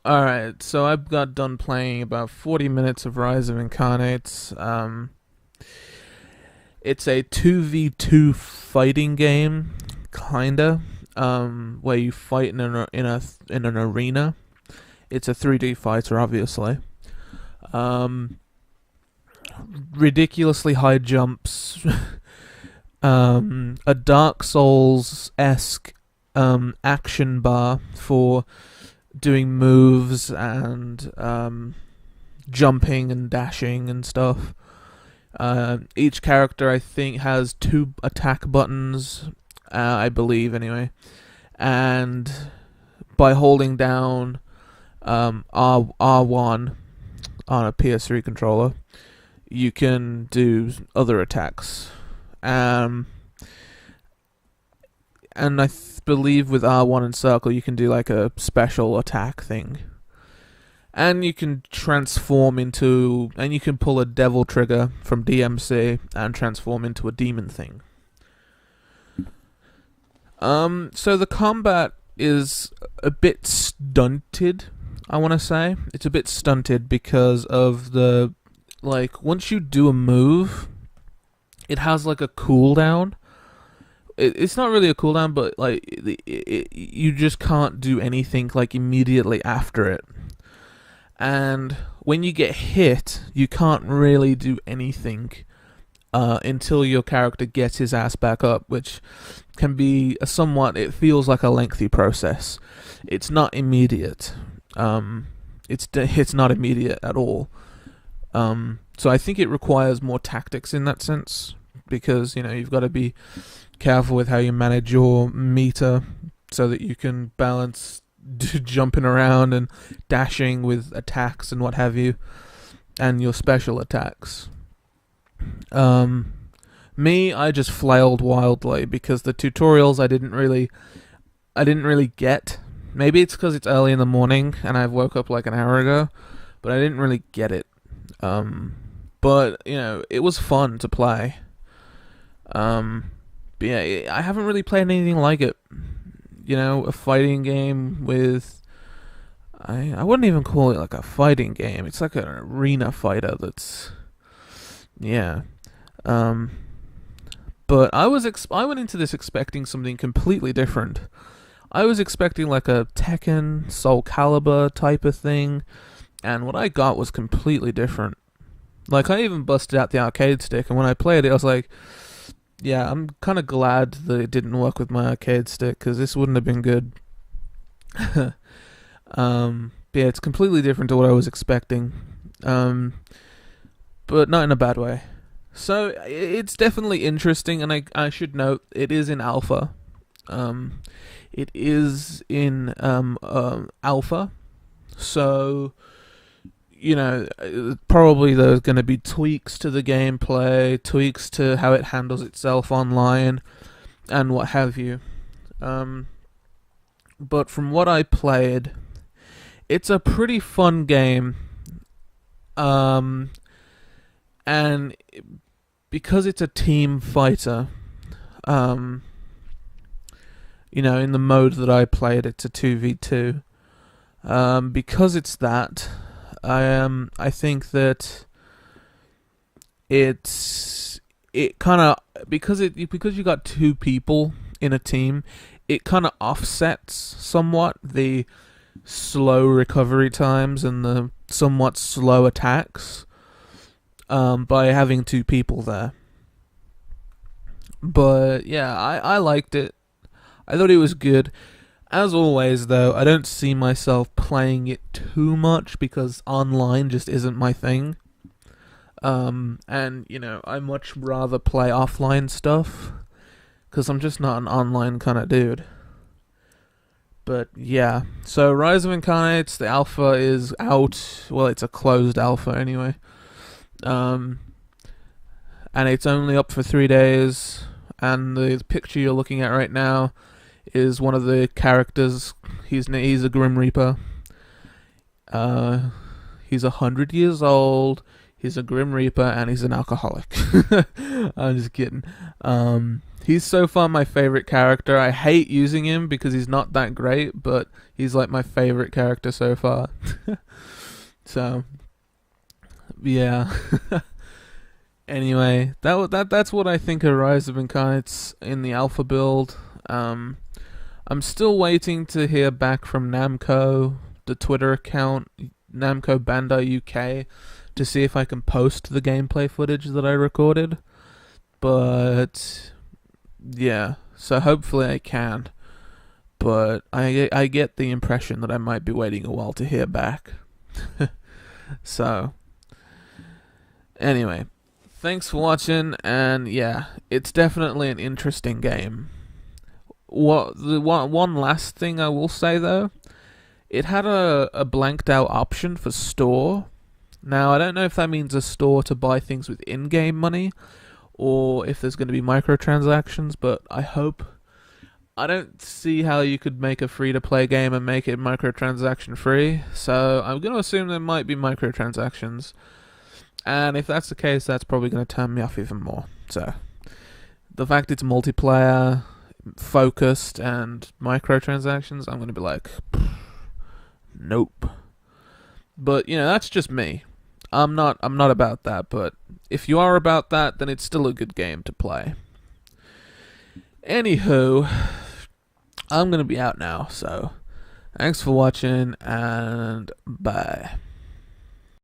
Alright, so I got done playing about 40 minutes of Rise of Incarnates. It's a 2v2 fighting game, kinda, where you fight in an arena. It's a 3D fighter, obviously. Um, Ridiculously high jumps, a Dark Souls esque action bar for doing moves and jumping and dashing and stuff. Each character, I think, has two attack buttons, I believe, anyway. And by holding down R1 on a PS3 controller, you can do other attacks. And believe with R1 and circle, you can do like a special attack thing. And you can and you can pull a devil trigger from DMC and transform into a demon thing. So the combat is a bit stunted, I want to say. It's a bit stunted because of once you do a move, it has like a cooldown. It's not really a cooldown, but you just can't do anything like immediately after it. And when you get hit, you can't really do anything until your character gets his ass back up, which can be it feels like a lengthy process. It's not immediate. It's not immediate at all. So I think it requires more tactics in that sense, because you've got to be careful with how you manage your meter so that you can balance jumping around and dashing with attacks and what have you, and your special attacks. I just flailed wildly because the tutorials I didn't really get. Maybe it's because it's early in the morning and I woke up like an hour ago, but I didn't really get it. But it was fun to play. But yeah, I haven't really played anything like it. A fighting game with... I wouldn't even call it like a fighting game. It's like an arena fighter that's... Yeah. But I went into this expecting something completely different. I was expecting like a Tekken, Soul Calibur type of thing, and what I got was completely different. Like, I even busted out the arcade stick, and when I played it, I was like... Yeah, I'm kind of glad that it didn't work with my arcade stick, because this wouldn't have been good. But yeah, it's completely different to what I was expecting. But not in a bad way. So, it's definitely interesting, and I should note, it is in alpha. It is in alpha. So... probably there's going to be tweaks to the gameplay, tweaks to how it handles itself online, and what have you. But from what I played, it's a pretty fun game. And because it's a team fighter, in the mode that I played, it's a 2v2. Because it's that... I think that it kind of because you got two people in a team, it kind of offsets somewhat the slow recovery times and the somewhat slow attacks by having two people there. But yeah, I liked it. I thought it was good. As always, though, I don't see myself playing it too much because online just isn't my thing. And, I much rather play offline stuff because I'm just not an online kind of dude. But, yeah. So, Rise of Incarnates, the alpha is out. Well, it's a closed alpha anyway. And it's only up for 3 days. And the picture you're looking at right now is one of the characters. He's a Grim Reaper. He's 100 years old. He's a Grim Reaper and he's an alcoholic. I'm just kidding. He's so far my favorite character. I hate using him because he's not that great, but he's like my favorite character so far. So, yeah. Anyway, that's what I think of Rise of Incarnates in the alpha build. I'm still waiting to hear back from Namco, the Twitter account, Namco Bandai UK, to see if I can post the gameplay footage that I recorded. But yeah, so hopefully I can. But I get the impression that I might be waiting a while to hear back. So, anyway, thanks for watching, and yeah, it's definitely an interesting game. One last thing I will say though, it had a blanked out option for store. Now I don't know if that means a store to buy things with in-game money, or if there's going to be microtransactions, but I don't see how you could make a free-to-play game and make it microtransaction free, so I'm going to assume there might be microtransactions. And if that's the case, that's probably going to turn me off even more. So, the fact it's multiplayer, focused, and microtransactions, I'm going to be like, nope. But, that's just me. I'm not about that, but if you are about that, then it's still a good game to play. Anywho, I'm going to be out now, so thanks for watching, and bye.